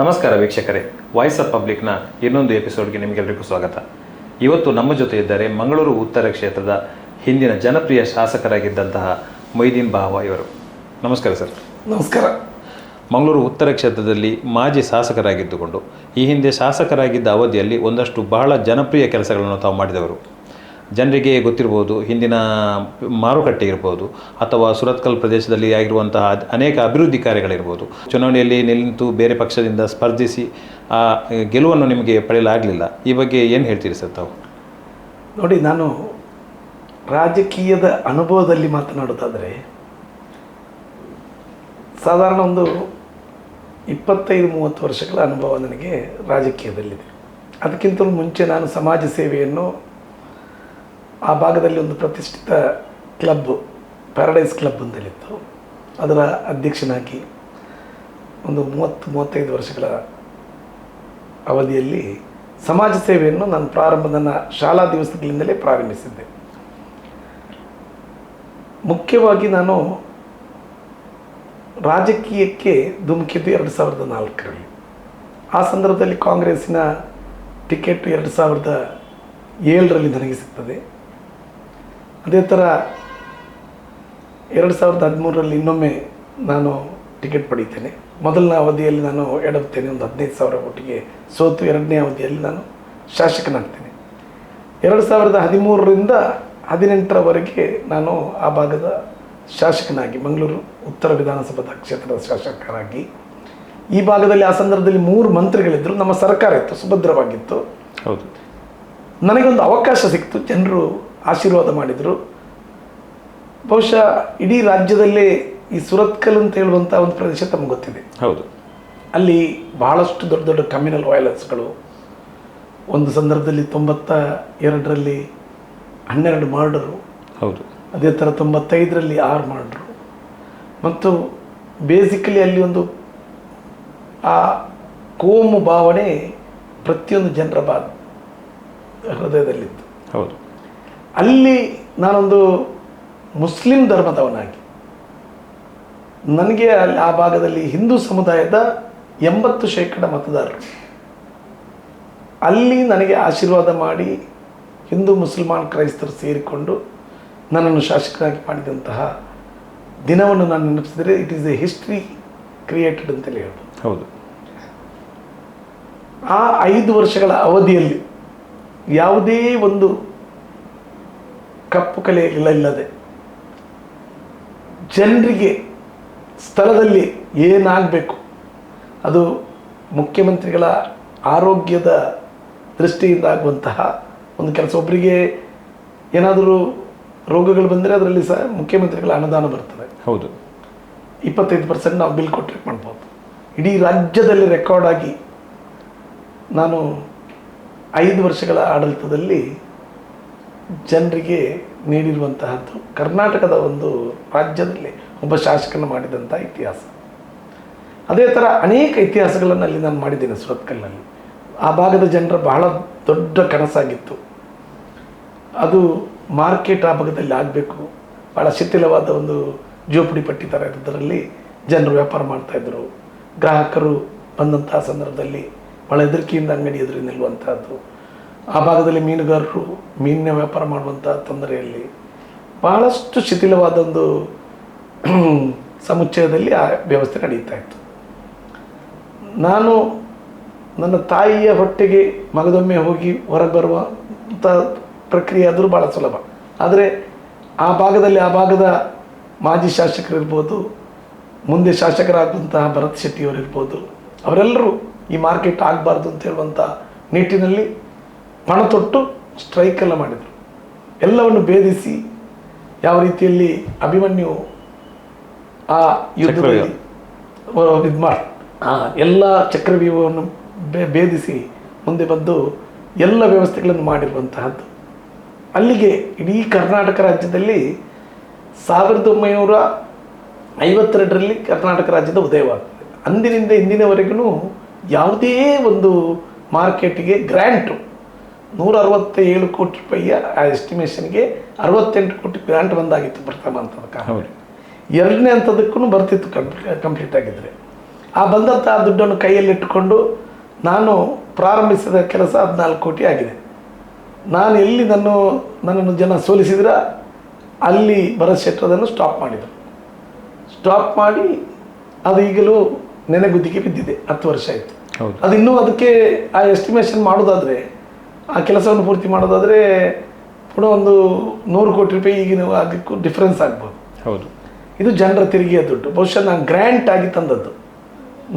ನಮಸ್ಕಾರ ವೀಕ್ಷಕರೇ, voice of ಪಬ್ಲಿಕ್ನ ಇನ್ನೊಂದು ಎಪಿಸೋಡ್ಗೆ ನಿಮಗೆಲ್ಲರಿಗೂ ಸ್ವಾಗತ. ಇವತ್ತು ನಮ್ಮ ಜೊತೆ ಇದ್ದಾರೆ ಮಂಗಳೂರು ಉತ್ತರ ಕ್ಷೇತ್ರದ ಹಿಂದಿನ ಜನಪ್ರಿಯ ಶಾಸಕರಾಗಿದ್ದಂತಹ ಮೊಯ್ದೀನ್ ಬಾವ ಇವರು. ನಮಸ್ಕಾರ ಸರ್. ನಮಸ್ಕಾರ. ಮಂಗಳೂರು ಉತ್ತರ ಕ್ಷೇತ್ರದಲ್ಲಿ ಮಾಜಿ ಶಾಸಕರಾಗಿದ್ದುಕೊಂಡು ಈ ಹಿಂದೆ ಶಾಸಕರಾಗಿದ್ದ ಅವಧಿಯಲ್ಲಿ ಒಂದಷ್ಟು ಬಹಳ ಜನಪ್ರಿಯ ಕೆಲಸಗಳನ್ನು ತಾವು ಮಾಡಿದವರು. ಜನರಿಗೆ ಗೊತ್ತಿರ್ಬೋದು, ಹಿಂದಿನ ಮಾರುಕಟ್ಟೆ ಇರ್ಬೋದು ಅಥವಾ ಸುರತ್ಕಲ್ ಪ್ರದೇಶದಲ್ಲಿ ಆಗಿರುವಂತಹ ಅನೇಕ ಅಭಿವೃದ್ಧಿ ಕಾರ್ಯಗಳಿರ್ಬೋದು. ಚುನಾವಣೆಯಲ್ಲಿ ನಿಂತು ಬೇರೆ ಪಕ್ಷದಿಂದ ಸ್ಪರ್ಧಿಸಿ ಆ ಗೆಲುವನ್ನು ನಿಮಗೆ ಪಡೆಯಲಾಗಲಿಲ್ಲ. ಈ ಬಗ್ಗೆ ಏನು ಹೇಳ್ತೀರಿ ಸರ್ ತಾವು? ನೋಡಿ, ನಾನು ರಾಜಕೀಯದ ಅನುಭವದಲ್ಲಿ ಮಾತನಾಡೋದಾದರೆ ಸಾಧಾರಣ ಒಂದು 25-30 ವರ್ಷಗಳ ಅನುಭವ ನನಗೆ ರಾಜಕೀಯದಲ್ಲಿದೆ. ಅದಕ್ಕಿಂತಲೂ ಮುಂಚೆ ನಾನು ಸಮಾಜ ಸೇವೆಯನ್ನು ಆ ಭಾಗದಲ್ಲಿ ಒಂದು ಪ್ರತಿಷ್ಠಿತ ಕ್ಲಬ್, ಪ್ಯಾರಡೈಸ್ ಕ್ಲಬ್ ಅಂತೇಳಿತ್ತು, ಅದರ ಅಧ್ಯಕ್ಷನಾಗಿ ಒಂದು 30-35 ವರ್ಷಗಳ ಅವಧಿಯಲ್ಲಿ ಸಮಾಜ ಸೇವೆಯನ್ನು ನಾನು ನನ್ನ ಶಾಲಾ ದಿವಸಗಳಿಂದಲೇ ಪ್ರಾರಂಭಿಸಿದ್ದೆ. ಮುಖ್ಯವಾಗಿ ನಾನು ರಾಜಕೀಯಕ್ಕೆ ಧುಮುಕಿದ್ದು 2004ರಲ್ಲಿ. ಆ ಸಂದರ್ಭದಲ್ಲಿ ಕಾಂಗ್ರೆಸ್ಸಿನ ಟಿಕೆಟ್ 2007ರಲ್ಲಿ ನನಗೆ ಸಿಗ್ತದೆ. ಅದೇ ಥರ 2013ರಲ್ಲಿ ಇನ್ನೊಮ್ಮೆ ನಾನು ಟಿಕೆಟ್ ಪಡೀತೇನೆ. ಮೊದಲನೇ ಅವಧಿಯಲ್ಲಿ ನಾನು ಎಡವುತ್ತೇನೆ, ಒಂದು 15,000 ಓಟಿಗೆ ಸೋತು. ಎರಡನೇ ಅವಧಿಯಲ್ಲಿ ನಾನು ಶಾಸಕನಾಗ್ತೇನೆ. 2013ರಿಂದ 2018ರವರೆಗೆ ನಾನು ಆ ಭಾಗದ ಶಾಸಕನಾಗಿ, ಮಂಗಳೂರು ಉತ್ತರ ವಿಧಾನಸಭಾ ಕ್ಷೇತ್ರದ ಶಾಸಕರಾಗಿ ಈ ಭಾಗದಲ್ಲಿ ಆ ಸಂದರ್ಭದಲ್ಲಿ 3 ಮಂತ್ರಿಗಳಿದ್ದರು. ನಮ್ಮ ಸರ್ಕಾರ ಇತ್ತು, ಸುಭದ್ರವಾಗಿತ್ತು. ಹೌದು. ನನಗೊಂದು ಅವಕಾಶ ಸಿಕ್ತು, ಜನರು ಆಶೀರ್ವಾದ ಮಾಡಿದರು. ಬಹುಶಃ ಇಡೀ ರಾಜ್ಯದಲ್ಲೇ ಈ ಸುರತ್ಕಲ್ ಅಂತ ಹೇಳುವಂಥ ಒಂದು ಪ್ರದೇಶ ತಮಗೆ ಗೊತ್ತಿದೆ. ಹೌದು. ಅಲ್ಲಿ ಬಹಳಷ್ಟು ದೊಡ್ಡ ದೊಡ್ಡ ಕಮ್ಯುನಲ್ ವೈಲೆನ್ಸ್ಗಳು. ಒಂದು ಸಂದರ್ಭದಲ್ಲಿ 92ರಲ್ಲಿ 12 ಮರ್ಡರು. ಹೌದು. ಅದೇ ಥರ 95ರಲ್ಲಿ 6 ಮರ್ಡರು. ಮತ್ತು ಬೇಸಿಕಲಿ ಅಲ್ಲಿ ಒಂದು ಆ ಕೋಮು ಭಾವನೆ ಪ್ರತಿಯೊಂದು ಜನರ ಹೃದಯದಲ್ಲಿತ್ತು. ಹೌದು. ಅಲ್ಲಿ ನಾನೊಂದು ಮುಸ್ಲಿಂ ಧರ್ಮದವನಾಗಿ, ನನಗೆ ಅಲ್ಲಿ ಆ ಭಾಗದಲ್ಲಿ ಹಿಂದೂ ಸಮುದಾಯದ 80% ಮತದಾರರು ಅಲ್ಲಿ ನನಗೆ ಆಶೀರ್ವಾದ ಮಾಡಿ ಹಿಂದೂ ಮುಸಲ್ಮಾನ್ ಕ್ರೈಸ್ತರು ಸೇರಿಕೊಂಡು ನನ್ನನ್ನು ಶಾಸಕರಾಗಿ ಮಾಡಿದಂತಹ ದಿನವನ್ನು ನಾನು ನೆನಪಿಸಿದರೆ it is a history created ಅಂತಲೇ ಹೇಳ್ಬೋದು. ಹೌದು. ಆ 5 ವರ್ಷಗಳ ಅವಧಿಯಲ್ಲಿ ಯಾವುದೇ ಒಂದು ಕಪ್ಪು ಕಲೆಯಿಲ್ಲದೆ ಜನರಿಗೆ ಸ್ಥಳದಲ್ಲಿ ಏನಾಗಬೇಕು, ಅದು ಮುಖ್ಯಮಂತ್ರಿಗಳ ಆರೋಗ್ಯದ ದೃಷ್ಟಿಯಿಂದ ಆಗುವಂತಹ ಒಂದು ಕೆಲಸ. ಒಬ್ಬರಿಗೆ ಏನಾದರೂ ರೋಗಗಳು ಬಂದರೆ ಅದರಲ್ಲಿ ಸಹ ಮುಖ್ಯಮಂತ್ರಿಗಳ ಅನುದಾನ ಬರ್ತದೆ. ಹೌದು. 25% ನಾವು ಬಿಲ್ ಕೊಟ್ಟರೆ ಮಾಡ್ಬೋದು. ಇಡೀ ರಾಜ್ಯದಲ್ಲಿ ರೆಕಾರ್ಡ್ ಆಗಿ ನಾನು 5 ವರ್ಷಗಳ ಆಡಳಿತದಲ್ಲಿ ಜನರಿಗೆ ನೀಡಿರುವಂತಹದ್ದು ಕರ್ನಾಟಕದ ಒಂದು ರಾಜ್ಯದಲ್ಲಿ ಒಬ್ಬ ಶಾಸಕನ ಮಾಡಿದಂಥ ಇತಿಹಾಸ. ಅದೇ ಥರ ಅನೇಕ ಇತಿಹಾಸಗಳನ್ನು ಅಲ್ಲಿ ನಾನು ಮಾಡಿದ್ದೇನೆ ಸುರತ್ಕಲ್ನಲ್ಲಿ. ಆ ಭಾಗದ ಜನರ ಬಹಳ ದೊಡ್ಡ ಕನಸಾಗಿತ್ತು, ಅದು ಮಾರ್ಕೆಟ್ ಆ ಭಾಗದಲ್ಲಿ ಆಗಬೇಕು. ಭಾಳ ಶಿಥಿಲವಾದ ಒಂದು ಜೋಪಡಿ ಪಟ್ಟಿ ಥರ ಇರೋದರಲ್ಲಿ ಜನರು ವ್ಯಾಪಾರ ಮಾಡ್ತಾಯಿದ್ರು. ಗ್ರಾಹಕರು ಬಂದಂತಹ ಸಂದರ್ಭದಲ್ಲಿ ಭಾಳ ಹೆದರಿಕೆಯಿಂದ ಅಂಗಡಿ ಎದುರು ನಿಲ್ಲುವಂಥದ್ದು. ಆ ಭಾಗದಲ್ಲಿ ಮೀನುಗಾರರು ಮೀನಿನ ವ್ಯಾಪಾರ ಮಾಡುವಂಥ ತೊಂದರೆಯಲ್ಲಿ ಬಹಳಷ್ಟು ಶಿಥಿಲವಾದ ಒಂದು ಸಮುಚ್ಚಯದಲ್ಲಿ ಆ ವ್ಯವಸ್ಥೆ ನಡೀತಾ ಇತ್ತು. ನಾನು ನನ್ನ ತಾಯಿಯ ಹೊಟ್ಟೆಗೆ ಮಗದೊಮ್ಮೆ ಹೋಗಿ ಹೊರಗೆ ಬರುವಂಥ ಪ್ರಕ್ರಿಯೆ ಆದರೂ ಭಾಳ ಸುಲಭ. ಆದರೆ ಆ ಭಾಗದ ಮಾಜಿ ಶಾಸಕರಿರ್ಬೋದು, ಮುಂದೆ ಶಾಸಕರಾಗುವಂತಹ ಭರತ್ ಶೆಟ್ಟಿಯವರಿರ್ಬೋದು, ಅವರೆಲ್ಲರೂ ಈ ಮಾರ್ಕೆಟ್ ಆಗಬಾರ್ದು ಅಂತ ಹೇಳುವಂಥ ನಿಟ್ಟಿನಲ್ಲಿ ಪಣ ತೊಟ್ಟು ಸ್ಟ್ರೈಕೆಲ್ಲ ಮಾಡಿದರು. ಎಲ್ಲವನ್ನು ಭೇದಿಸಿ ಯಾವ ರೀತಿಯಲ್ಲಿ ಅಭಿಮನ್ಯು ಆ ಯುದ್ಧದಲ್ಲಿ ಇದು ಮಾಡಿ ಎಲ್ಲ ಚಕ್ರವ್ಯೂಹವನ್ನು ಭೇದಿಸಿ ಮುಂದೆ ಬಂದು ಎಲ್ಲ ವ್ಯವಸ್ಥೆಗಳನ್ನು ಮಾಡಿರುವಂತಹದ್ದು. ಅಲ್ಲಿಗೆ ಇಡೀ ಕರ್ನಾಟಕ ರಾಜ್ಯದಲ್ಲಿ 1952ರಲ್ಲಿ ಕರ್ನಾಟಕ ರಾಜ್ಯದ ಉದಯವಾಗ್ತದೆ. ಅಂದಿನಿಂದ ಇಂದಿನವರೆಗೂ ಯಾವುದೇ ಒಂದು ಮಾರ್ಕೆಟಿಗೆ ಗ್ರ್ಯಾಂಟು 167 ಕೋಟಿ ರೂಪಾಯಿಯ ಆ ಎಸ್ಟಿಮೇಷನ್ಗೆ 68 ಕೋಟಿ ಗ್ರಾಂಟ್ ಬಂದಾಗಿತ್ತು ಪ್ರಥಮ ಹಂತದ ಕಾಲ. ಎರಡನೇ ಹಂತದಕ್ಕೂ ಬರ್ತಿತ್ತು ಕಂಪ್ಲೀಟ್ ಆಗಿದ್ದರೆ. ಆ ಬಂದಂಥ ದುಡ್ಡನ್ನು ಕೈಯಲ್ಲಿಟ್ಟುಕೊಂಡು ನಾನು ಪ್ರಾರಂಭಿಸಿದ ಕೆಲಸ 14 ಕೋಟಿ ಆಗಿದೆ. ನಾನು ಎಲ್ಲಿ ನನ್ನನ್ನು ಜನ ಸೋಲಿಸಿದ್ರ ಅಲ್ಲಿ ಭರತ್ ಶೆಟ್ಟರ್ ಅದನ್ನು ಸ್ಟಾಪ್ ಮಾಡಿದರು. ಸ್ಟಾಪ್ ಮಾಡಿ ಅದು ಈಗಲೂ ನೆನೆಗುದ್ದಿಗೆ ಬಿದ್ದಿದೆ. 10 ವರ್ಷ ಆಯಿತು. ಅದು ಇನ್ನೂ ಅದಕ್ಕೆ ಆ ಎಸ್ಟಿಮೇಷನ್ ಮಾಡೋದಾದರೆ, ಆ ಕೆಲಸವನ್ನು ಪೂರ್ತಿ ಮಾಡೋದಾದರೆ ಪುನಃ ಒಂದು 100 ಕೋಟಿ ರೂಪಾಯಿ ಈಗಿನ ಆಗಕ್ಕೂ ಡಿಫ್ರೆನ್ಸ್ ಆಗ್ಬೋದು. ಹೌದು, ಇದು ಜನರ ತೆರಿಗೆಯ ದುಡ್ಡು. ಬಹುಶಃ ನಾನು ಗ್ರ್ಯಾಂಟ್ ಆಗಿ ತಂದದ್ದು.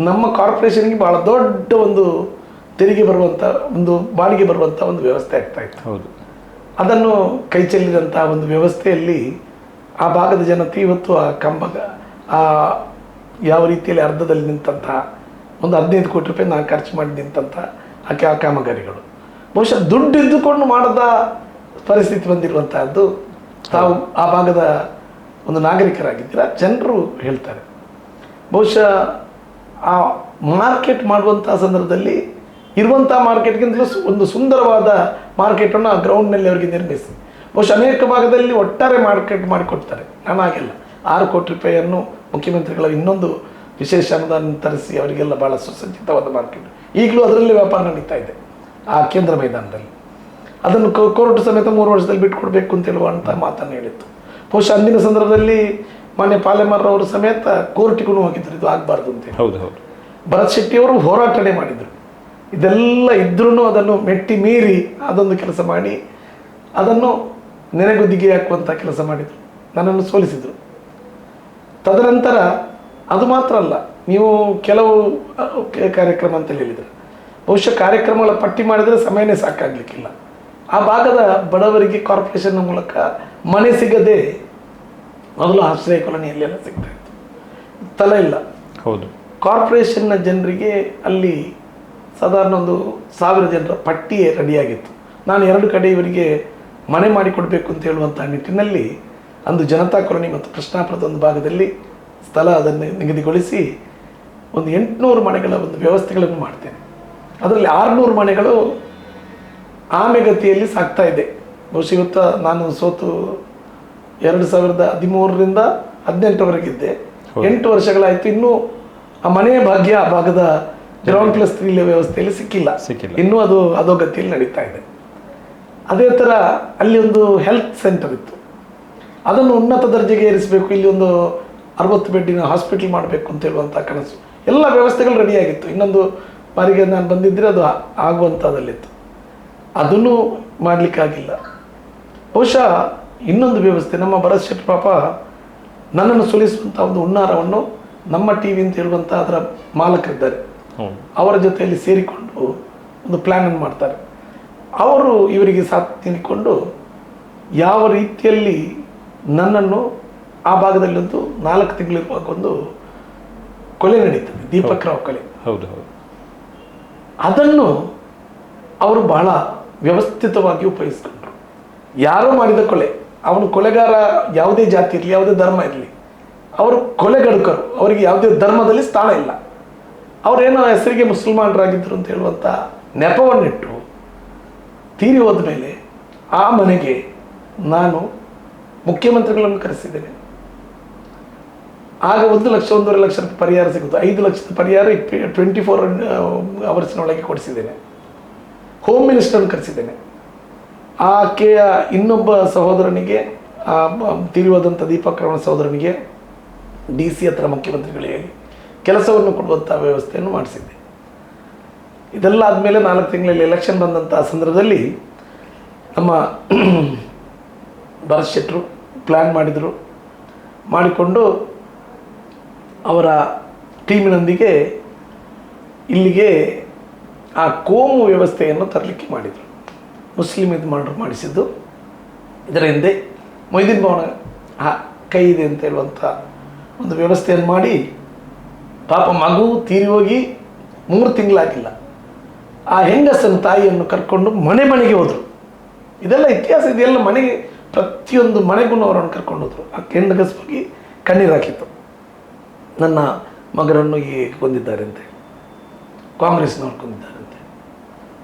ನಮ್ಮ ಕಾರ್ಪೊರೇಷನ್ಗೆ ಭಾಳ ದೊಡ್ಡ ಒಂದು ತೆರಿಗೆ ಬರುವಂಥ, ಒಂದು ಬಾಡಿಗೆ ಬರುವಂಥ ಒಂದು ವ್ಯವಸ್ಥೆ ಆಗ್ತಾಯಿತ್ತು. ಹೌದು, ಅದನ್ನು ಕೈ ಚೆಲ್ಲಿದಂಥ ಒಂದು ವ್ಯವಸ್ಥೆಯಲ್ಲಿ ಆ ಭಾಗದ ಜನತೆ ಇವತ್ತು ಆ ಯಾವ ರೀತಿಯಲ್ಲಿ ಅರ್ಧದಲ್ಲಿ ನಿಂತಹ ಒಂದು 15 ಕೋಟಿ ರೂಪಾಯಿ ನಾನು ಖರ್ಚು ಮಾಡಿ ನಿಂತಹ ಆ ಕಾಮಗಾರಿಗಳು ಬಹುಶಃ ದುಡ್ಡು ಇದ್ದುಕೊಂಡು ಮಾಡದ ಪರಿಸ್ಥಿತಿ ಬಂದಿರುವಂತಹದ್ದು. ತಾವು ಆ ಭಾಗದ ಒಂದು ನಾಗರಿಕರಾಗಿದ್ದೀರಾ, ಜನರು ಹೇಳ್ತಾರೆ. ಬಹುಶಃ ಆ ಮಾರ್ಕೆಟ್ ಮಾಡುವಂತಹ ಸಂದರ್ಭದಲ್ಲಿ ಇರುವಂಥ ಮಾರ್ಕೆಟ್ಗಿಂತಲೂ ಒಂದು ಸುಂದರವಾದ ಮಾರ್ಕೆಟನ್ನು ಆ ಗ್ರೌಂಡ್ನಲ್ಲಿ ಅವರಿಗೆ ನಿರ್ಮಿಸಿ, ಬಹುಶಃ ಅನೇಕ ಭಾಗದಲ್ಲಿ ಒಟ್ಟಾರೆ ಮಾರ್ಕೆಟ್ ಮಾಡಿಕೊಡ್ತಾರೆ. ನಾನು ಹಾಗೆಲ್ಲ 6 ಕೋಟಿ ರೂಪಾಯಿಯನ್ನು ಮುಖ್ಯಮಂತ್ರಿಗಳ ಇನ್ನೊಂದು ವಿಶೇಷ ಅನುದಾನ ತರಿಸಿ ಅವರಿಗೆಲ್ಲ ಭಾಳ ಸುಸಜ್ಜಿತವಾದ ಮಾರ್ಕೆಟ್ ಈಗಲೂ ಅದರಲ್ಲಿ ವ್ಯಾಪಾರ ನಡೀತಾ ಇದೆ ಆ ಕೇಂದ್ರ ಮೈದಾನದಲ್ಲಿ. ಅದನ್ನು ಕೋರ್ಟ್ ಸಮೇತ 3 ವರ್ಷದಲ್ಲಿ ಬಿಟ್ಕೊಡ್ಬೇಕು ಅಂತ ಹೇಳುವಂಥ ಮಾತನ್ನು ಹೇಳಿತ್ತು. ಬಹುಶಃ ಅಂದಿನ ಸಂದರ್ಭದಲ್ಲಿ ಮಾನ್ಯ ಪಾಲೆಮಾರ್ ಅವರು ಸಮೇತ ಕೋರ್ಟಿಗೂ ಹೋಗಿದ್ರು, ಇದು ಆಗಬಾರ್ದು ಅಂತೇಳಿ. ಹೌದು ಹೌದು, ಭರತ್ ಶೆಟ್ಟಿಯವರು ಹೋರಾಟನೆ ಮಾಡಿದರು. ಇದೆಲ್ಲ ಇದ್ರೂ ಅದನ್ನು ಮೆಟ್ಟಿ ಮೀರಿ ಅದೊಂದು ಕೆಲಸ ಮಾಡಿ ಅದನ್ನು ನೆನೆಗುದ್ದಿಗೆ ಹಾಕುವಂಥ ಕೆಲಸ ಮಾಡಿದರು, ನನ್ನನ್ನು ಸೋಲಿಸಿದರು. ತದನಂತರ ಅದು ಮಾತ್ರ ಅಲ್ಲ, ನೀವು ಕೆಲವು ಕಾರ್ಯಕ್ರಮ ಅಂತ ಹೇಳಿದರು. ಬಹುಶಃ ಕಾರ್ಯಕ್ರಮಗಳ ಪಟ್ಟಿ ಮಾಡಿದರೆ ಸಮಯನೇ ಸಾಕಾಗಲಿಕ್ಕಿಲ್ಲ. ಆ ಭಾಗದ ಬಡವರಿಗೆ ಕಾರ್ಪೊರೇಷನ್ನ ಮೂಲಕ ಮನೆ ಸಿಗದೆ ಮೊದಲು ಆಶ್ರಯ ಕಾಲೋನಿಯಲ್ಲೆಲ್ಲ ಸಿಗ್ತಾ ಇತ್ತು, ಸ್ಥಳ ಇಲ್ಲ. ಹೌದು, ಕಾರ್ಪೊರೇಷನ್ನ ಜನರಿಗೆ ಅಲ್ಲಿ ಸಾಧಾರಣ ಒಂದು 1000 ಜನರ ಪಟ್ಟಿಯೇ ರೆಡಿಯಾಗಿತ್ತು. ನಾನು 2 ಕಡೆ ಇವರಿಗೆ ಮನೆ ಮಾಡಿಕೊಡ್ಬೇಕು ಅಂತ ಹೇಳುವಂಥ ನಿಟ್ಟಿನಲ್ಲಿ ಅಂದು ಜನತಾ ಕಾಲೋನಿ ಮತ್ತು ಕೃಷ್ಣಾಪುರದ ಒಂದು ಭಾಗದಲ್ಲಿ ಸ್ಥಳ ಅದನ್ನು ನಿಗದಿಗೊಳಿಸಿ ಒಂದು 800 ಮನೆಗಳ ಒಂದು ವ್ಯವಸ್ಥೆಗಳನ್ನು ಮಾಡ್ತೇನೆ. ಅದರಲ್ಲಿ 600 ಮನೆಗಳು ಆಮೆಗತಿಯಲ್ಲಿ ಸಾಗ್ತಾ ಇದೆ. ಬಹುಶಃ ಇವತ್ತು ನಾನು ಸೋತು 2013ರಿಂದ 18ವರೆಗಿದ್ದೆ. 8 ವರ್ಷಗಳಾಯಿತು, ಇನ್ನೂ ಆ ಮನೆಯ ಭಾಗ್ಯ ಆ ಭಾಗದ ಗ್ರೌಂಡ್+3 ವ್ಯವಸ್ಥೆಯಲ್ಲಿ ಸಿಕ್ಕಿಲ್ಲ. ಇನ್ನೂ ಅದು ಅಧೋಗತಿಯಲ್ಲಿ ನಡೀತಾ ಇದೆ. ಅದೇ ಥರ ಅಲ್ಲಿ ಒಂದು ಹೆಲ್ತ್ ಸೆಂಟರ್ ಇತ್ತು, ಅದನ್ನು ಉನ್ನತ ದರ್ಜೆಗೆ ಏರಿಸಬೇಕು, ಇಲ್ಲಿ ಒಂದು 60 ಬೆಡ್ಡಿನ ಹಾಸ್ಪಿಟಲ್ ಮಾಡಬೇಕು ಅಂತ ಹೇಳುವಂಥ ಕನಸು, ಎಲ್ಲ ವ್ಯವಸ್ಥೆಗಳು ರೆಡಿಯಾಗಿತ್ತು. ಇನ್ನೊಂದು ಬಾರಿಗೆ ನಾನು ಬಂದಿದ್ದರೆ ಅದು ಆಗುವಂಥದ್ದಲ್ಲಿತ್ತು, ಅದನ್ನು ಮಾಡಲಿಕ್ಕಾಗಿಲ್ಲ. ಬಹುಶಃ ಇನ್ನೊಂದು ವ್ಯವಸ್ಥೆ, ನಮ್ಮ ಭರತ್ ಶೆಟ್ಟರ್ ಪಾಪ ನನ್ನನ್ನು ಸೋಲಿಸುವಂಥ ಒಂದು ಹುನ್ನಾರವನ್ನು ನಮ್ಮ ಟಿ ವಿ ಅಂತ ಹೇಳುವಂಥ ಅದರ ಮಾಲಕರಿದ್ದಾರೆ, ಅವರ ಜೊತೆಯಲ್ಲಿ ಸೇರಿಕೊಂಡು ಒಂದು ಪ್ಲ್ಯಾನನ್ನು ಮಾಡ್ತಾರೆ. ಅವರು ಇವರಿಗೆ ಸಾಥ್ ನೀಡಿಕೊಂಡು ಯಾವ ರೀತಿಯಲ್ಲಿ ನನ್ನನ್ನು ಆ ಭಾಗದಲ್ಲಿ ಒಂದು 4 ತಿಂಗಳಿರುವಾಗ ಒಂದು ಕೊಲೆ ನಡೀತದೆ, ದೀಪಕ್ ರಾವ್ ಕೊಲೆ. ಹೌದು ಹೌದು, ಅದನ್ನು ಅವರು ಬಹಳ ವ್ಯವಸ್ಥಿತವಾಗಿ ಉಪಯೋಗಿಸ್ಕೊಂಡ್ರು. ಯಾರೋ ಮಾಡಿದ ಕೊಲೆ, ಅವನು ಕೊಲೆಗಾರ ಯಾವುದೇ ಜಾತಿ ಇರಲಿ, ಯಾವುದೇ ಧರ್ಮ ಇರಲಿ, ಅವರು ಕೊಲೆಗಡುಕರು, ಅವರಿಗೆ ಯಾವುದೇ ಧರ್ಮದಲ್ಲಿ ಸ್ಥಾನ ಇಲ್ಲ. ಅವರೇನೋ ಹೆಸರಿಗೆ ಮುಸಲ್ಮಾನರಾಗಿದ್ದರು ಅಂತ ಹೇಳುವಂಥ ನೆಪವನ್ನಿಟ್ಟು ತೀರಿ ಹೋದ ಮೇಲೆ ಆ ಮನೆಗೆ ನಾನು ಮುಖ್ಯಮಂತ್ರಿಗಳನ್ನು ಕರೆಸಿದ್ದೇನೆ. ಆಗ 1 ಲಕ್ಷ 1.5 ಲಕ್ಷ ರೂಪಾಯಿ ಪರಿಹಾರ ಸಿಗುತ್ತೆ. 5 ಲಕ್ಷದ ಪರಿಹಾರ 24 ಅವರ್ಸ್ನೊಳಗೆ ಕೊಡಿಸಿದ್ದೇನೆ. ಹೋಮ್ ಮಿನಿಸ್ಟರ್ನ ಕರೆಸಿದ್ದೇನೆ. ಆಕೆಯ ಇನ್ನೊಬ್ಬ ಸಹೋದರನಿಗೆ, ತೀರಿವಾದಂಥ ದೀಪಕ್ ರಾವ್ ಸಹೋದರನಿಗೆ DC ಹತ್ರ ಮುಖ್ಯಮಂತ್ರಿಗಳು ಹೇಳಿ ಕೆಲಸವನ್ನು ಕೊಡುವಂಥ ವ್ಯವಸ್ಥೆಯನ್ನು ಮಾಡಿಸಿದ್ದೆ. ಇದೆಲ್ಲ ಆದಮೇಲೆ 4 ತಿಂಗಳಲ್ಲಿ ಎಲೆಕ್ಷನ್ ಬಂದಂಥ ಸಂದರ್ಭದಲ್ಲಿ ನಮ್ಮ ಭರತ್ ಶೆಟ್ಟರು ಪ್ಲ್ಯಾನ್ ಮಾಡಿದರು. ಮಾಡಿಕೊಂಡು ಅವರ ಟೀಮಿನೊಂದಿಗೆ ಇಲ್ಲಿಗೆ ಆ ಕೋಮು ವ್ಯವಸ್ಥೆಯನ್ನು ತರಲಿಕ್ಕೆ ಮಾಡಿದರು. ಮುಸ್ಲಿಂ ಇದು ಮಾಡಿಸಿದ್ದು. ಇದರ ಹಿಂದೆ ಮೊಯ್ದೀನ್ ಭವನ ಕೈ ಇದೆ ಅಂತ ಹೇಳುವಂಥ ಒಂದು ವ್ಯವಸ್ಥೆಯನ್ನು ಮಾಡಿ, ಪಾಪ ಮಗು ತೀರಿ ಹೋಗಿ 3 ತಿಂಗಳಾಗಿಲ್ಲ, ಆ ಹೆಂಗಸನ ತಾಯಿಯನ್ನು ಕರ್ಕೊಂಡು ಮನೆಗೆ ಹೋದರು. ಇದೆಲ್ಲ ಇತಿಹಾಸ, ಇದೆಲ್ಲ ಮನೆಗೆ ಪ್ರತಿಯೊಂದು ಮನೆಗೂ ಅವರನ್ನು ಕರ್ಕೊಂಡು ಹೋದರು. ಆ ಹೆಂಗಸ ಹೋಗಿ ಕಣ್ಣೀರು ಹಾಕಿತ್ತು, ನನ್ನ ಮಗನನ್ನು ಹೀಗೆ ಕೊಂದಿದ್ದಾರಂತೆ, ಕಾಂಗ್ರೆಸ್ನವ್ರು ಕೊಂದಿದ್ದಾರಂತೆ.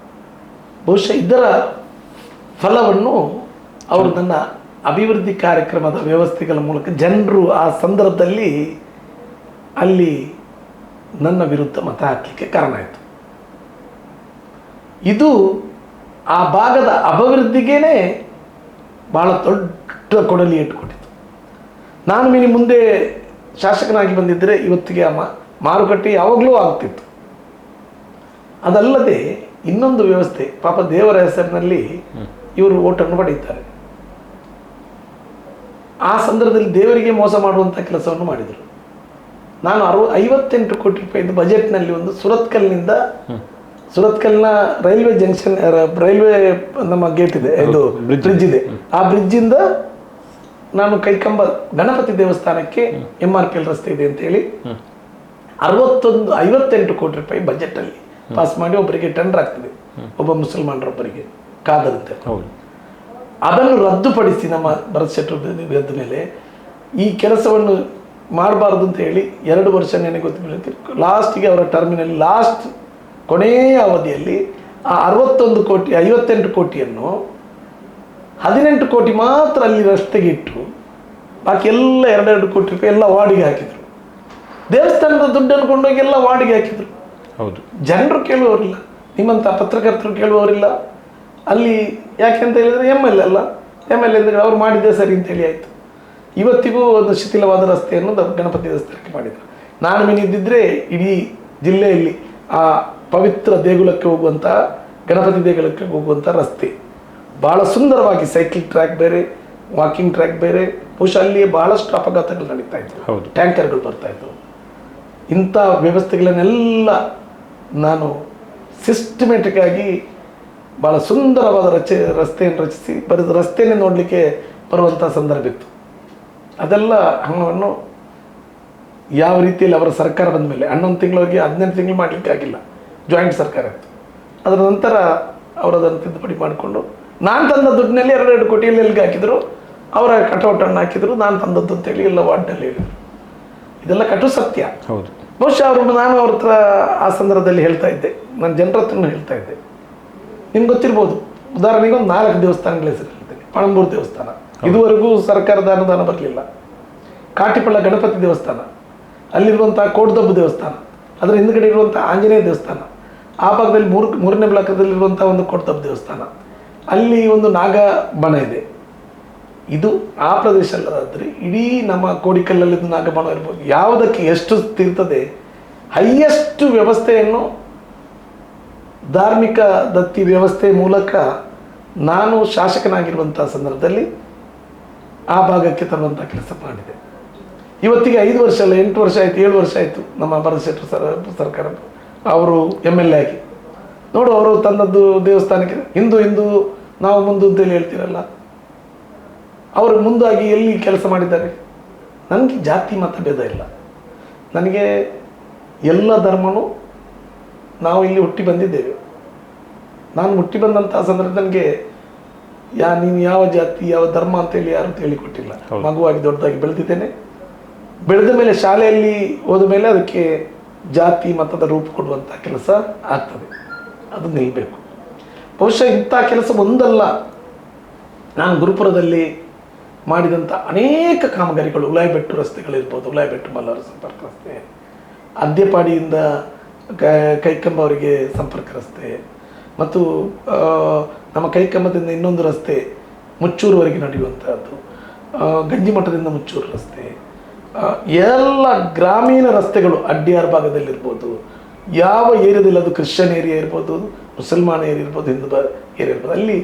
ಬಹುಶಃ ಇದರ ಫಲವನ್ನು ಅವರು ನನ್ನ ಅಭಿವೃದ್ಧಿ ಕಾರ್ಯಕ್ರಮದ ವ್ಯವಸ್ಥೆಗಳ ಮೂಲಕ ಜನರು ಆ ಸಂದರ್ಭದಲ್ಲಿ ಅಲ್ಲಿ ನನ್ನ ವಿರುದ್ಧ ಮತ ಹಾಕಲಿಕ್ಕೆ ಕಾರಣ ಆಯಿತು. ಇದು ಆ ಭಾಗದ ಅಭಿವೃದ್ಧಿಗೇನೆ ಭಾಳ ದೊಡ್ಡ ಕೊಡಲಿ ಇಟ್ಟುಕೊಟ್ಟಿತ್ತು. ನಾನು ಇನ್ನು ಮುಂದೆ ಶಾಸಕನಾಗಿ ಬಂದಿದ್ದರೆ ಇವತ್ತಿಗೆ ಆ ಮಾರುಕಟ್ಟೆ ಯಾವಾಗಲೂ ಆಗ್ತಿತ್ತು. ಅದಲ್ಲದೆ ಇನ್ನೊಂದು ವ್ಯವಸ್ಥೆ, ಪಾಪ ದೇವರ ಹೆಸರಿನಲ್ಲಿ ಇವರು ಓಟನ್ನು ಪಡೆಯುತ್ತಾರೆ. ಆ ಸಂದರ್ಭದಲ್ಲಿ ದೇವರಿಗೆ ಮೋಸ ಮಾಡುವಂಥ ಕೆಲಸವನ್ನು ಮಾಡಿದರು. ನಾನು 58 ಕೋಟಿ ರೂಪಾಯಿದು ಬಜೆಟ್ನಲ್ಲಿ ಒಂದು ಸುರತ್ಕಲ್ನ ರೈಲ್ವೆ ಜಂಕ್ಷನ್, ರೈಲ್ವೆ ನಮ್ಮ ಗೇಟ್ ಇದೆ, ಇದು ಬ್ರಿಡ್ಜ್ ಇದೆ, ಆ ಬ್ರಿಡ್ಜಿಂದ ನಾನು ಕೈಕಂಬ ಗಣಪತಿ ದೇವಸ್ಥಾನಕ್ಕೆ MRPL ರಸ್ತೆ ಇದೆ ಅಂತೇಳಿ 58 ಕೋಟಿ ರೂಪಾಯಿ ಬಜೆಟಲ್ಲಿ ಪಾಸ್ ಮಾಡಿ ಒಬ್ಬರಿಗೆ ಟೆಂಡರ್ ಆಗ್ತದೆ, ಒಬ್ಬ ಮುಸಲ್ಮಾನರೊಬ್ಬರಿಗೆ ಕಾದರಂತೆ. ಅದನ್ನು ರದ್ದುಪಡಿಸಿ ನಮ್ಮ ಭರತ್ ಶೆಟ್ಟರ್ ಗೆದ್ದ ಮೇಲೆ ಈ ಕೆಲಸವನ್ನು ಮಾಡಬಾರ್ದು ಅಂತ ಹೇಳಿ 2 ವರ್ಷ ನನಗೆ ಗೊತ್ತಿಲ್ಲ, ಲಾಸ್ಟಿಗೆ ಅವರ ಟರ್ಮಿನಲ್ಲಿ ಕೊನೆಯ ಅವಧಿಯಲ್ಲಿ ಆ 58 ಕೋಟಿಯನ್ನು 18 ಕೋಟಿ ಮಾತ್ರ ಅಲ್ಲಿ ರಸ್ತೆಗೆ ಇಟ್ಟು ಬಾಕಿ ಎಲ್ಲ 2 ಕೋಟಿ ರೂಪಾಯಿ ಎಲ್ಲ ವಾರ್ಡಿಗೆ ಹಾಕಿದರು. ದೇವಸ್ಥಾನದ ದುಡ್ಡನ್ನು ಕೊಂಡೋಗಿ ಎಲ್ಲ ವಾರ್ಡಿಗೆ ಹಾಕಿದರು. ಹೌದು, ಜನರು ಕೇಳುವವರಿಲ್ಲ, ನಿಮ್ಮಂಥ ಪತ್ರಕರ್ತರು ಕೇಳುವವರಿಲ್ಲ. ಅಲ್ಲಿ ಯಾಕೆ ಅಂತ ಹೇಳಿದರೆ MLA ಅಂದರೆ ಅವ್ರು ಮಾಡಿದ್ದೆ ಸರಿ ಅಂತೇಳಿ ಆಯಿತು. ಇವತ್ತಿಗೂ ಒಂದು ಶಿಥಿಲವಾದ ರಸ್ತೆಯನ್ನು ಗಣಪತಿ ದೇವಸ್ಥಾನಕ್ಕೆ ಮಾಡಿದರು. ನಾನು ಮೀನಿದ್ದಿದ್ರೆ ಇಡೀ ಜಿಲ್ಲೆಯಲ್ಲಿ ಆ ಪವಿತ್ರ ದೇಗುಲಕ್ಕೆ ಹೋಗುವಂಥ, ಗಣಪತಿ ದೇಗುಲಕ್ಕೆ ಹೋಗುವಂಥ ರಸ್ತೆ ಭಾಳ ಸುಂದರವಾಗಿ, ಸೈಕ್ಲಿಂಗ್ ಟ್ರ್ಯಾಕ್ ಬೇರೆ, ವಾಕಿಂಗ್ ಟ್ರ್ಯಾಕ್ ಬೇರೆ, ಬಹುಶಃ ಅಲ್ಲಿಯೇ ಭಾಳಷ್ಟು ಅಪಘಾತಗಳು ನಡೀತಾ ಇತ್ತು, ಟ್ಯಾಂಕರ್ಗಳು ಬರ್ತಾ ಇದ್ದವು. ಇಂಥ ವ್ಯವಸ್ಥೆಗಳನ್ನೆಲ್ಲ ನಾನು ಸಿಸ್ಟಮೆಟಿಕ್ ಆಗಿ ಭಾಳ ಸುಂದರವಾದ ರಸ್ತೆಯನ್ನು ರಚಿಸಿ ರಸ್ತೆಯನ್ನೇ ನೋಡಲಿಕ್ಕೆ ಬರುವಂಥ ಸಂದರ್ಭ ಇತ್ತು. ಅದೆಲ್ಲ ಹಣವನ್ನು ಯಾವ ರೀತಿಯಲ್ಲಿ ಅವರ ಸರ್ಕಾರ ಬಂದ ಮೇಲೆ 11 ತಿಂಗಳವರೆಗೆ 18 ತಿಂಗಳು ಮಾಡಲಿಕ್ಕೆ ಆಗಿಲ್ಲ, ಜಾಯಿಂಟ್ ಸರ್ಕಾರ ಇತ್ತು. ಅದರ ನಂತರ ಅವರು ಅದನ್ನು ತಿದ್ದುಪಡಿ ಮಾಡಿಕೊಂಡು ನಾನು ತಂದ ದುಡ್ಡಿನಲ್ಲಿ 2 ಕೋಟಿಯಲ್ಲಿ ಎಲ್ಲಿಗೆ ಹಾಕಿದರು, ಅವರ ಕಟೌಟನ್ನು ಹಾಕಿದರು, ನಾನು ತಂದದ್ದು ಅಂತೇಳಿ ಎಲ್ಲ ವಾರ್ಡ್ನಲ್ಲಿ ಹೇಳಿದರು. ಇದೆಲ್ಲ ಕಟು ಸತ್ಯ. ಹೌದು, ಬಹುಶಃ ನಾನು ಅವ್ರ ಹತ್ರ ಆ ಸಂದರ್ಭದಲ್ಲಿ ಹೇಳ್ತಾ ಇದ್ದೆ, ನಾನು ಜನರ ಹತ್ರನೂ ಹೇಳ್ತಾ ಇದ್ದೆ. ನಿಮ್ಗೆ ಗೊತ್ತಿರ್ಬೋದು, ಉದಾಹರಣೆಗೆ ಒಂದು 4 ದೇವಸ್ಥಾನಗಳ ಹೆಸರು ಹೇಳ್ತೇನೆ. ಪಣಂಬೂರು ದೇವಸ್ಥಾನ ಇದುವರೆಗೂ ಸರ್ಕಾರದ ಅನುದಾನ ಬರಲಿಲ್ಲ. ಕಾಟಿಪಳ್ಳ ಗಣಪತಿ ದೇವಸ್ಥಾನ, ಅಲ್ಲಿರುವಂಥ ಕೋಟದಬ್ಬು ದೇವಸ್ಥಾನ, ಅದರ ಹಿಂದುಗಡೆ ಇರುವಂಥ ಆಂಜನೇಯ ದೇವಸ್ಥಾನ, ಆ ಭಾಗದಲ್ಲಿ 3ನೇ ಬ್ಲಾಕದಲ್ಲಿರುವಂಥ ಒಂದು ಕೋಟದಬ್ಬು ದೇವಸ್ಥಾನ, ಅಲ್ಲಿ ಒಂದು ನಾಗಬಣ ಇದೆ. ಇದು ಆ ಪ್ರದೇಶ ಅಲ್ಲದಾದರೆ ಇಡೀ ನಮ್ಮ ಕೋಡಿಕಲ್ಲಲ್ಲಿದ್ದು ನಾಗಬಣ ಇರ್ಬೋದು, ಯಾವುದಕ್ಕೆ ಎಷ್ಟು ತೀರ್ತದೆ, ಹೈಯೆಸ್ಟ್ ವ್ಯವಸ್ಥೆಯನ್ನು ಧಾರ್ಮಿಕ ದತ್ತಿ ವ್ಯವಸ್ಥೆ ಮೂಲಕ ನಾನು ಶಾಸಕನಾಗಿರುವಂಥ ಸಂದರ್ಭದಲ್ಲಿ ಆ ಭಾಗಕ್ಕೆ ತರುವಂಥ ಕೆಲಸ ಮಾಡಿದೆ. ಇವತ್ತಿಗೆ 5 ವರ್ಷ ಅಲ್ಲ, 8 ವರ್ಷ ಆಯಿತು, 7 ವರ್ಷ ಆಯಿತು ನಮ್ಮ ಭರತ್ ಶೆಟ್ಟರ್ ಸರ್ಕಾರ ಅವರು MLA ಆಗಿ. ನೋಡು, ಅವರು ತಂದದ್ದು ದೇವಸ್ಥಾನಕ್ಕೆ ಹಿಂದೂ ನಾವು ಮುಂದೆ ಅಂತೇಳಿ ಹೇಳ್ತೀರಲ್ಲ, ಅವರು ಮುಂದಾಗಿ ಎಲ್ಲಿ ಕೆಲಸ ಮಾಡಿದ್ದಾರೆ. ನನಗೆ ಜಾತಿ ಮತ ಭೇದ ಇಲ್ಲ, ನನಗೆ ಎಲ್ಲ ಧರ್ಮನೂ ನಾವು ಇಲ್ಲಿ ಹುಟ್ಟಿ ಬಂದಿದ್ದೇವೆ. ನಾನು ಹುಟ್ಟಿ ಬಂದಂಥ ಸಂದರ್ಭ ನನಗೆ ನೀನು ಯಾವ ಜಾತಿ ಯಾವ ಧರ್ಮ ಅಂತೇಳಿ ಯಾರು ಹೇಳಿಕೊಟ್ಟಿಲ್ಲ. ಮಗುವಾಗಿ ದೊಡ್ಡದಾಗಿ ಬೆಳೆದಿದ್ದೇನೆ. ಬೆಳೆದ ಮೇಲೆ ಶಾಲೆಯಲ್ಲಿ ಹೋದ ಮೇಲೆ ಅದಕ್ಕೆ ಜಾತಿ ಮತದ ರೂಪ ಕೊಡುವಂಥ ಕೆಲಸ ಆಗ್ತದೆ, ಅದು ನಿಲ್ಲಬೇಕು. ಬಹುಶಃ ಇಂಥ ಕೆಲಸ ಒಂದಲ್ಲ, ನಾನು ಗುರುಪುರದಲ್ಲಿ ಮಾಡಿದಂಥ ಅನೇಕ ಕಾಮಗಾರಿಗಳು, ಉಲಾಯಿಬೆಟ್ಟು ರಸ್ತೆಗಳಿರ್ಬೋದು, ಉಲಾಯಿಬೆಟ್ಟು ಮಲ್ಲವರ ಸಂಪರ್ಕ ರಸ್ತೆ, ಅದ್ಯಪಾಡಿಯಿಂದ ಕೈಕಂಬ ಅವರಿಗೆ ಸಂಪರ್ಕ ರಸ್ತೆ, ಮತ್ತು ನಮ್ಮ ಕೈಕಂಬದಿಂದ ಇನ್ನೊಂದು ರಸ್ತೆ ಮುಚ್ಚೂರುವರೆಗೆ ನಡೆಯುವಂಥದ್ದು, ಗಂಜಿಮಠದಿಂದ ಮುಚ್ಚೂರು ರಸ್ತೆ, ಎಲ್ಲ ಗ್ರಾಮೀಣ ರಸ್ತೆಗಳು ಅಡ್ಡಿಯಾರ್ ಭಾಗದಲ್ಲಿರ್ಬೋದು, ಯಾವ ಏರಿಯಾದಲ್ಲಿ, ಅದು ಕ್ರಿಶ್ಚಿಯನ್ ಏರಿಯಾ ಇರ್ಬೋದು, ಮುಸಲ್ಮಾನ ಏರಿಯಾ ಇರ್ಬೋದು, ಹಿಂದೂ ಏರಿಯಾ ಇರ್ಬೋದು, ಅಲ್ಲಿ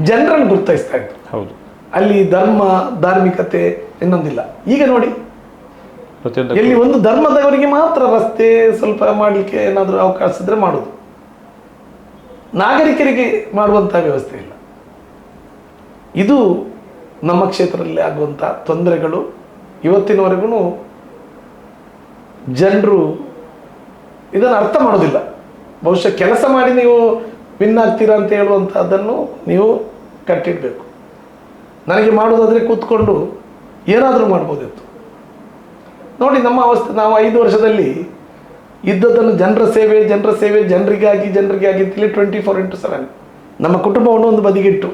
ಜನರನ್ನು ಗುರುತಿಸ್ತಾ ಇತ್ತು. ಹೌದು, ಅಲ್ಲಿ ಧಾರ್ಮಿಕತೆ ಇನ್ನೊಂದಿಲ್ಲ. ಈಗ ನೋಡಿ, ಎಲ್ಲಿ ಒಂದು ಧರ್ಮದವರಿಗೆ ಮಾತ್ರ ರಸ್ತೆ ಸ್ವಲ್ಪ ಮಾಡಲಿಕ್ಕೆ ಏನಾದರೂ ಅವಕಾಶ ಇದ್ರೆ ಮಾಡೋದು, ನಾಗರಿಕರಿಗೆ ಮಾಡುವಂಥ ವ್ಯವಸ್ಥೆ ಇಲ್ಲ. ಇದು ನಮ್ಮ ಕ್ಷೇತ್ರದಲ್ಲಿ ಆಗುವಂಥ ತೊಂದರೆಗಳು. ಇವತ್ತಿನವರೆಗೂ ಜನರು ಇದನ್ನು ಅರ್ಥ ಮಾಡೋದಿಲ್ಲ. ಬಹುಶಃ ಕೆಲಸ ಮಾಡಿ ನೀವು ವಿನ್ ಆಗ್ತೀರಾ ಅಂತ ಹೇಳುವಂಥದ್ದನ್ನು ನೀವು ಕಟ್ಟಿಡಬೇಕು. ನನಗೆ ಮಾಡೋದಾದರೆ ಕೂತ್ಕೊಂಡು ಏನಾದರೂ ಮಾಡ್ಬೋದಿತ್ತು. ನೋಡಿ, ನಮ್ಮ ಅವಸ್ಥೆ, ನಾವು 5 ವರ್ಷದಲ್ಲಿ ಇದ್ದದನ್ನು ಜನರ ಸೇವೆ ಜನರಿಗಾಗಿ ಅಂತೇಳಿ 24/7 ನಮ್ಮ ಕುಟುಂಬವನ್ನು ಒಂದು ಬದಿಗಿಟ್ಟು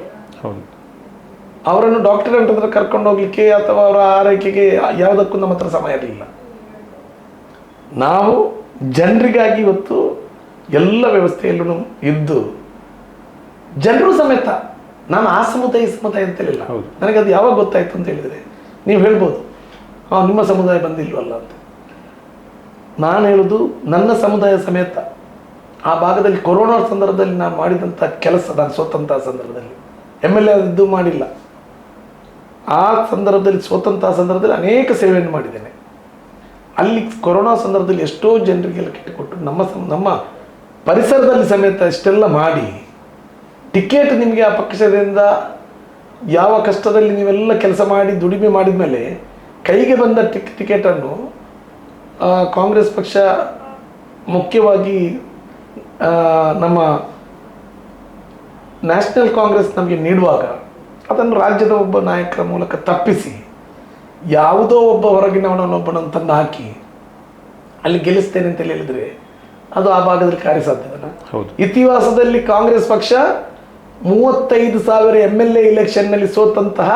ಅವರನ್ನು ಡಾಕ್ಟರ್ ಅಂತಂದ್ರೆ ಕರ್ಕೊಂಡು ಹೋಗ್ಲಿಕ್ಕೆ ಅಥವಾ ಅವರ ಆರೈಕೆಗೆ ಯಾವುದಕ್ಕೂ ನಮ್ಮ ಹತ್ರ ಸಮಯ ಇರಲಿಲ್ಲ. ನಾವು ಜನರಿಗಾಗಿ ಇವತ್ತು ಎಲ್ಲ ವ್ಯವಸ್ಥೆಯಲ್ಲೂ ಇದ್ದು ಜನರು ಸಮೇತ, ನಾನು ಆ ಸಮುದಾಯ ಈ ಸಮುದಾಯ ಅಂತೇಳಿಲ್ಲ, ನನಗೆ ಅದು ಯಾವಾಗ ಗೊತ್ತಾಯ್ತು ಅಂತ ಹೇಳಿದರೆ ನೀವು ಹೇಳ್ಬೋದು ನಿಮ್ಮ ಸಮುದಾಯ ಬಂದಿಲ್ವಲ್ಲ ಅಂತ. ನಾನು ಹೇಳೋದು ನನ್ನ ಸಮುದಾಯ ಸಮೇತ ಆ ಭಾಗದಲ್ಲಿ ಕೊರೋನಾ ಸಂದರ್ಭದಲ್ಲಿ ನಾನು ಮಾಡಿದಂಥ ಕೆಲಸ, ನಾನು ಸ್ವತಂತ್ರ ಸಂದರ್ಭದಲ್ಲಿ MLA ಇದ್ದು ಮಾಡಿಲ್ಲ, ಆ ಸಂದರ್ಭದಲ್ಲಿ ಸ್ವತಂತ್ರ ಸಂದರ್ಭದಲ್ಲಿ ಅನೇಕ ಸೇವೆಯನ್ನು ಮಾಡಿದ್ದೇನೆ. ಅಲ್ಲಿ ಕೊರೋನಾ ಸಂದರ್ಭದಲ್ಲಿ ಎಷ್ಟೋ ಜನರಿಗೆಲ್ಲ ಕಿಟ್ಟುಕೊಟ್ಟು ನಮ್ಮ ಪರಿಸರದಲ್ಲಿ ಸಮೇತ ಇಷ್ಟೆಲ್ಲ ಮಾಡಿ ಟಿಕೆಟ್ ನಿಮಗೆ ಆ ಪಕ್ಷದಿಂದ ಯಾವ ಕಷ್ಟದಲ್ಲಿ ನೀವೆಲ್ಲ ಕೆಲಸ ಮಾಡಿ ದುಡಿಮೆ ಮಾಡಿದ ಮೇಲೆ ಕೈಗೆ ಬಂದ ಟಿಕೆಟನ್ನು ಕಾಂಗ್ರೆಸ್ ಪಕ್ಷ ಮುಖ್ಯವಾಗಿ ನಮ್ಮ ನ್ಯಾಷನಲ್ ಕಾಂಗ್ರೆಸ್ ನಮಗೆ ನೀಡುವಾಗ ಅದನ್ನು ರಾಜ್ಯದ ಒಬ್ಬ ನಾಯಕರ ಮೂಲಕ ತಪ್ಪಿಸಿ ಯಾವುದೋ ಒಬ್ಬ ಹೊರಗಿನವನೊಬ್ಬನನ್ನು ತಂದು ಹಾಕಿ ಅಲ್ಲಿ ಗೆಲ್ಲಿಸ್ತೇನೆ ಅಂತ ಹೇಳಿದರೆ ಅದು ಆ ಭಾಗದಲ್ಲಿ ಕಾರ್ಯಸಾಧ್ಯದಲ್ಲ. ಇತಿಹಾಸದಲ್ಲಿ ಕಾಂಗ್ರೆಸ್ ಪಕ್ಷ 35,000 MLA ಇಲೆಕ್ಷನ್ನಲ್ಲಿ ಸೋತಂತಹ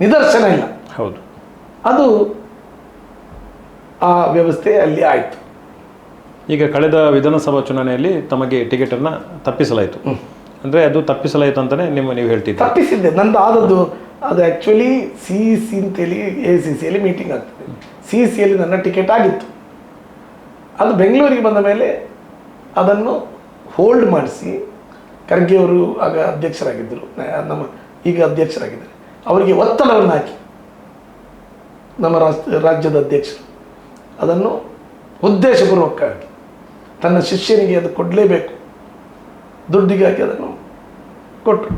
ನಿದರ್ಶನ ಇಲ್ಲ. ಹೌದು, ಅದು ಆ ವ್ಯವಸ್ಥೆ ಅಲ್ಲಿ ಆಯಿತು. ಈಗ ಕಳೆದ ವಿಧಾನಸಭಾ ಚುನಾವಣೆಯಲ್ಲಿ ತಮಗೆ ಟಿಕೆಟನ್ನು ತಪ್ಪಿಸಲಾಯಿತು. ಅಂದರೆ ಅದು ತಪ್ಪಿಸಲಾಯಿತು ಅಂತಲೇ ನೀವು ಹೇಳ್ತಿದ್ದೆ. ತಪ್ಪಿಸಿದ್ದೆ, ನಂದು ಆದದ್ದು ಅದು ಆ್ಯಕ್ಚುಲಿ CEC ಅಂತೇಳಿ ACCಯಲ್ಲಿ ಮೀಟಿಂಗ್ ಆಗ್ತದೆ. CECಯಲ್ಲಿ ನನ್ನ ಟಿಕೆಟ್ ಆಗಿತ್ತು. ಅದು ಬೆಂಗಳೂರಿಗೆ ಬಂದ ಮೇಲೆ ಅದನ್ನು ಹೋಲ್ಡ್ ಮಾಡಿಸಿ, ಖರ್ಗೆ ಅವರು ಆಗ ಅಧ್ಯಕ್ಷರಾಗಿದ್ದರು, ನಮ್ಮ ಈಗ ಅಧ್ಯಕ್ಷರಾಗಿದ್ದಾರೆ, ಅವರಿಗೆ ಒತ್ತಡವನ್ನು ಹಾಕಿ ನಮ್ಮ ರಾಜ್ಯದ ಅಧ್ಯಕ್ಷರು ಅದನ್ನು ಉದ್ದೇಶಪೂರ್ವಕವಾಗಿ ತನ್ನ ಶಿಷ್ಯನಿಗೆ ಅದು ಕೊಡಲೇಬೇಕು ದುಡ್ಡಿಗಾಗಿ ಅದನ್ನು ಕೊಟ್ಟರು.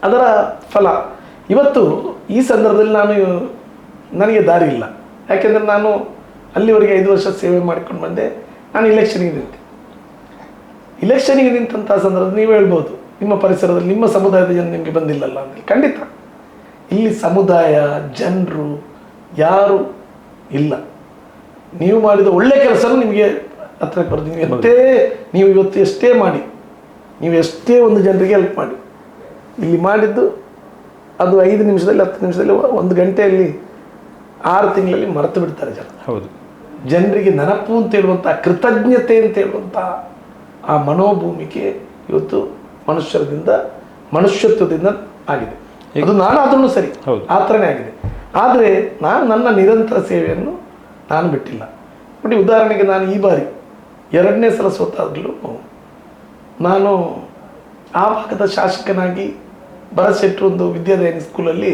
ಅದರ ಫಲ ಇವತ್ತು ಈ ಸಂದರ್ಭದಲ್ಲಿ ನನಗೆ ದಾರಿ ಇಲ್ಲ. ಯಾಕೆಂದರೆ ನಾನು ಅಲ್ಲಿವರೆಗೆ 5 ವರ್ಷ ಸೇವೆ ಮಾಡಿಕೊಂಡು ಬಂದೆ. ನಾನು ಇಲೆಕ್ಷನಿಗೆ ನಿಂತಂಥ ಸಂದರ್ಭದಲ್ಲಿ ನೀವು ಹೇಳ್ಬೋದು ನಿಮ್ಮ ಪರಿಸರದಲ್ಲಿ ನಿಮ್ಮ ಸಮುದಾಯದ ಜನ ನಿಮಗೆ ಬಂದಿಲ್ಲಲ್ಲ ಅಂತ. ಖಂಡಿತ ಇಲ್ಲಿ ಸಮುದಾಯ ಜನರು ಯಾರು ಇಲ್ಲ. ನೀವು ಮಾಡಿದ ಒಳ್ಳೆ ಕೆಲಸನೂ ನಿಮಗೆ ಹತ್ರಕ್ಕೆ ಬರ್ತದೆ. ನೀವು ಇವತ್ತು ಎಷ್ಟೇ ಮಾಡಿ, ನೀವು ಎಷ್ಟೇ ಒಂದು ಜನರಿಗೆ ಹೆಲ್ಪ್ ಮಾಡಿ, ಇಲ್ಲಿ ಮಾಡಿದ್ದು ಅದು 5 ನಿಮಿಷದಲ್ಲಿ 10 ನಿಮಿಷದಲ್ಲಿ 1 ಗಂಟೆಯಲ್ಲಿ 6 ತಿಂಗಳಲ್ಲಿ ಮರೆತು ಬಿಡ್ತಾರೆ ಜನ. ಹೌದು, ಜನರಿಗೆ ನೆನಪು ಅಂತ ಹೇಳುವಂಥ, ಕೃತಜ್ಞತೆ ಅಂತ ಹೇಳುವಂಥ ಆ ಮನೋಭೂಮಿಕೆ ಇವತ್ತು ಮನುಷ್ಯತ್ವದಿಂದ ಆಗಿದೆ. ಅದು ನಾನಾದ್ರೂ ಸರಿ, ಆ ಥರನೇ ಆಗಿದೆ. ಆದರೆ ನಾನು ನನ್ನ ನಿರಂತರ ಸೇವೆಯನ್ನು ನಾನು ಬಿಟ್ಟಿಲ್ಲ. ನೋಡಿ, ಉದಾಹರಣೆಗೆ ನಾನು ಈ ಬಾರಿ 2ನೇ ಸಲ ಸೋತಾಗಲೂ ನಾನು ಆ ಭಾಗದ ಶಾಸಕನಾಗಿ ಭರತ್ ಒಂದು ವಿದ್ಯಾದಾಯನಿ ಸ್ಕೂಲಲ್ಲಿ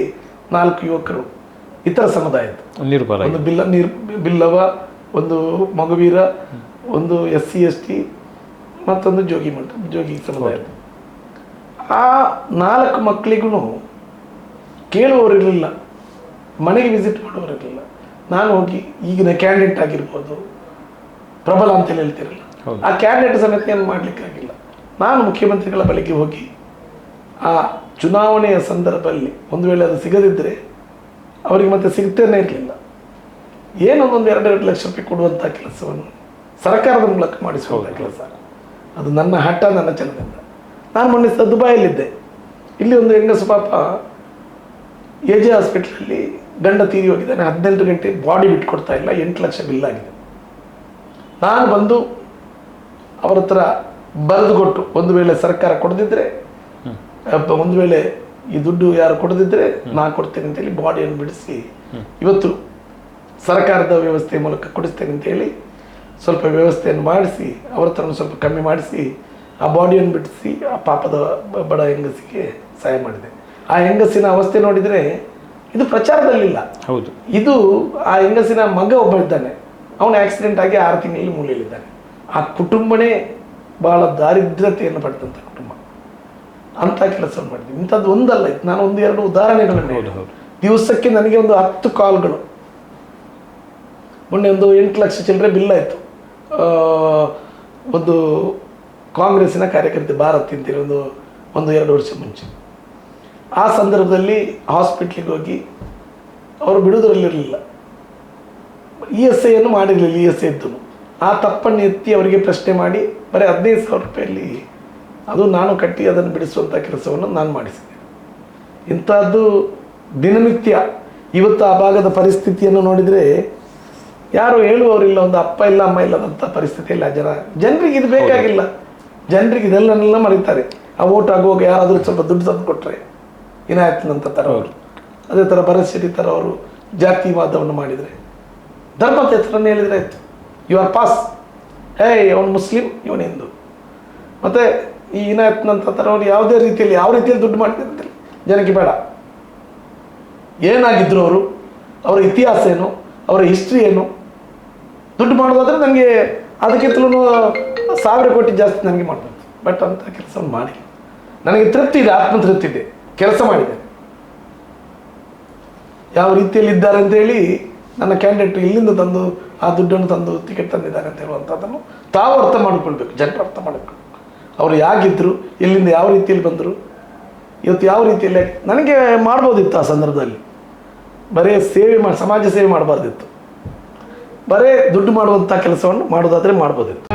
4 ಯುವಕರು ಇತರ ಸಮುದಾಯದ, ಒಂದು ಬಿಲ್ಲವ, ಒಂದು ಮಗುವೀರ, ಒಂದು SC ST, ಮತ್ತೊಂದು ಜೋಗಿ ಸಮುದಾಯದ, ಆ 4 ಮಕ್ಕಳಿಗೂ ಕೇಳುವವರಿರಲಿಲ್ಲ, ಮನೆಗೆ ವಿಸಿಟ್ ಮಾಡೋರಿರಲಿಲ್ಲ. ನಾನು ಹೋಗಿ ಈಗಿನ ಕ್ಯಾಂಡಿಡೇಟ್ ಆಗಿರ್ಬೋದು, ಪ್ರಬಲ ಅಂತೇಳಿ ಹೇಳ್ತಿರಲಿಲ್ಲ, ಆ ಕ್ಯಾಂಡಿಡೇಟ್ ಸಮೇತ ಏನು ಮಾಡಲಿಕ್ಕಾಗಿಲ್ಲ. ನಾನು ಮುಖ್ಯಮಂತ್ರಿಗಳ ಬಳಿಗೆ ಹೋಗಿ ಆ ಚುನಾವಣೆಯ ಸಂದರ್ಭದಲ್ಲಿ ಒಂದು ವೇಳೆ ಅದು ಸಿಗದಿದ್ದರೆ ಅವರಿಗೆ ಮತ್ತೆ ಸಿಗ್ತೇನೆ ಇರಲಿಲ್ಲ. ಏನೊಂದೊಂದು 2 ಲಕ್ಷ ರೂಪಾಯಿ ಕೊಡುವಂಥ ಕೆಲಸವನ್ನು ಸರ್ಕಾರದ ಮೂಲಕ ಮಾಡಿಸುವಂಥ ಕೆಲಸ, ಅದು ನನ್ನ ಹಠ, ನನ್ನ ಛಲದಿಂದ. ನಾನು ಮೊನ್ನೆ ದುಬೈಯಲ್ಲಿದ್ದೆ. ಇಲ್ಲಿ ಒಂದು ಹೆಂಗಸು ಪಾಪ AJ ಹಾಸ್ಪಿಟ್ಲಲ್ಲಿ ಗಂಡ ತೀರಿ ಹೋಗಿದ್ದಾನೆ, 18 ಗಂಟೆ ಬಾಡಿ ಬಿಟ್ಕೊಡ್ತಾ ಇಲ್ಲ, 8 ಲಕ್ಷ ಬಿಲ್ ಆಗಿದೆ. ನಾನು ಬಂದು ಅವರ ಹತ್ರ ಬರೆದು ಕೊಟ್ಟು, ಒಂದು ವೇಳೆ ಸರ್ಕಾರ ಕೊಡದಿದ್ದರೆ, ಒಂದು ವೇಳೆ ಈ ದುಡ್ಡು ಯಾರು ಕೊಡದಿದ್ದರೆ ನಾನು ಕೊಡ್ತೇನೆ ಅಂತೇಳಿ ಬಾಡಿಯನ್ನು ಬಿಡಿಸಿ ಇವತ್ತು ಸರ್ಕಾರದ ವ್ಯವಸ್ಥೆ ಮೂಲಕ ಕೊಡಿಸ್ತೇನೆ ಅಂತೇಳಿ ಸ್ವಲ್ಪ ವ್ಯವಸ್ಥೆಯನ್ನು ಮಾಡಿಸಿ ಅವ್ರ ಹತ್ರ ಸ್ವಲ್ಪ ಕಮ್ಮಿ ಮಾಡಿಸಿ ಆ ಬಾಡಿಯನ್ನು ಬಿಡಿಸಿ ಆ ಪಾಪದ ಬಡ ಹೆಂಗಸಿಗೆ ಸಹಾಯ ಮಾಡಿದೆ. ಆ ಹೆಂಗಸಿನ ಅವಸ್ಥೆ ನೋಡಿದರೆ ಇದು ಪ್ರಚಾರದಲ್ಲಿಲ್ಲ. ಹೌದು, ಇದು ಆ ಹೆಂಗಸಿನ ಮಗ ಒಬ್ಬ ಇದ್ದಾನೆ, ಅವನು ಆಕ್ಸಿಡೆಂಟ್ ಆಗಿ 6 ತಿಂಗಳಲ್ಲಿ ಮೂಲೆಯಲ್ಲಿದ್ದಾನೆ. ಆ ಕುಟುಂಬನೇ ಬಹಳ ದಾರಿದ್ರ್ಯತೆಯನ್ನು ಪಡೆದಂಥ ಕುಟುಂಬ. ಅಂಥ ಕೆಲಸವನ್ನು ಮಾಡಿದ್ವಿ. ಇಂಥದ್ದು ಒಂದಲ್ಲ, ನಾನು 1-2 ಉದಾಹರಣೆಗಳನ್ನು ಹೇಳೋದು. ದಿವಸಕ್ಕೆ ನನಗೆ ಒಂದು 10 ಕಾಲ್ಗಳು. ಮೊನ್ನೆ ಒಂದು 8 ಲಕ್ಷ ಚಿಲ್ಲರೆ ಬಿಲ್ ಆಯಿತು. ಒಂದು ಕಾಂಗ್ರೆಸ್ಸಿನ ಕಾರ್ಯಕರ್ತೆ ಭಾರತಿ ಅಂತೇಳಿ ಒಂದು 2 ವರ್ಷ ಮುಂಚೆ ಆ ಸಂದರ್ಭದಲ್ಲಿ ಹಾಸ್ಪಿಟ್ಲಿಗೆ ಹೋಗಿ ಅವರು ಬಿಡುವುದರಲ್ಲಿರಲಿಲ್ಲ, ESIಯನ್ನು ಮಾಡಿರಲಿಲ್ಲ. ESI ಇದ್ದು ಆ ತಪ್ಪನ್ನು ಎತ್ತಿ ಅವರಿಗೆ ಪ್ರಶ್ನೆ ಮಾಡಿ ಬರೀ 15,000 ರೂಪಾಯಲ್ಲಿ ಅದು ನಾನು ಕಟ್ಟಿ ಅದನ್ನು ಬಿಡಿಸುವಂಥ ಕೆಲಸವನ್ನು ನಾನು ಮಾಡಿಸಿದೆ. ಇಂಥದ್ದು ದಿನನಿತ್ಯ. ಇವತ್ತು ಆ ಭಾಗದ ಪರಿಸ್ಥಿತಿಯನ್ನು ನೋಡಿದರೆ ಯಾರು ಹೇಳುವವರಿಲ್ಲ, ಒಂದು ಅಪ್ಪ ಇಲ್ಲ ಅಮ್ಮ ಇಲ್ಲದಂಥ ಪರಿಸ್ಥಿತಿ ಇಲ್ಲ ಜನರಿಗೆ ಇದು ಬೇಕಾಗಿಲ್ಲ. ಜನರಿಗೆ ಇದೆಲ್ಲ ಮರೀತಾರೆ. ಆ ಓಟ್ ಆಗುವಾಗ ಯಾರಾದರೂ ಸ್ವಲ್ಪ ದುಡ್ಡು ತಂದು ಕೊಟ್ಟರೆ ಇನಾಯತ್ನಂತ ಥರ ಅವರು, ಅದೇ ಥರ ಭರತ್ ಶೆಟ್ಟಿ ಥರ ಅವರು ಜಾತಿವಾದವನ್ನು ಮಾಡಿದರೆ, ಧರ್ಮದ ಹೆಸರನ್ನು ಹೇಳಿದರೆ ಆಯಿತು, ಯು ಆರ್ ಪಾಸ್, ಅವನು ಮುಸ್ಲಿಂ ಇವನು ಹಿಂದೂ. ಮತ್ತು ಈ ಇನಾಯತ್ನಂತ ಥರ ಅವರು ಯಾವುದೇ ರೀತಿಯಲ್ಲಿ ಯಾವ ರೀತಿಯಲ್ಲಿ ದುಡ್ಡು ಮಾಡ್ತಾರೆ ಅಂತೇಳಿ ಜನಕ್ಕೆ ಬೇಡ. ಏನಾಗಿದ್ದರು ಅವರು, ಅವರ ಇತಿಹಾಸ ಏನು, ಅವರ ಹಿಸ್ಟ್ರಿ ಏನು, ದುಡ್ಡು ಮಾಡೋದಾದರೆ ನನಗೆ ಅದಕ್ಕಿಂತಲೂ 1000 ಕೋಟಿ ಜಾಸ್ತಿ ನನಗೆ ಮಾಡ್ಬೋದು. ಬಟ್ ಅಂಥ ಕೆಲಸವನ್ನು ಮಾಡಿ ನನಗೆ ತೃಪ್ತಿ ಇದೆ, ಆತ್ಮತೃಪ್ತಿ ಇದೆ, ಕೆಲಸ ಮಾಡಿದೆ. ಯಾವ ರೀತಿಯಲ್ಲಿ ಇದ್ದಾರೆ ಅಂತೇಳಿ ನನ್ನ ಕ್ಯಾಂಡಿಡೇಟ್ ಇಲ್ಲಿಂದ ತಂದು ಆ ದುಡ್ಡನ್ನು ತಂದು ಟಿಕೆಟ್ ತಂದಿದ್ದಾರೆ ಅಂತ ಹೇಳುವಂಥದ್ದನ್ನು ತಾವು ಅರ್ಥ ಮಾಡಿಕೊಳ್ಬೇಕು, ಜನರು ಅರ್ಥ ಮಾಡಬೇಕು. ಅವರು ಹೇಗಿದ್ದರು, ಎಲ್ಲಿಂದ ಯಾವ ರೀತಿಯಲ್ಲಿ ಬಂದರು, ಇವತ್ತು ಯಾವ ರೀತಿಯಲ್ಲಿ ನನಗೆ ಮಾಡ್ಬೋದಿತ್ತು. ಆ ಸಂದರ್ಭದಲ್ಲಿ ಬರೀ ಸೇವೆ ಸಮಾಜ ಸೇವೆ ಮಾಡಬಾರ್ದಿತ್ತು, ಬರೀ ದುಡ್ಡು ಮಾಡುವಂಥ ಕೆಲಸವನ್ನು ಮಾಡೋದಾದರೆ ಮಾಡ್ಬೋದಿತ್ತು.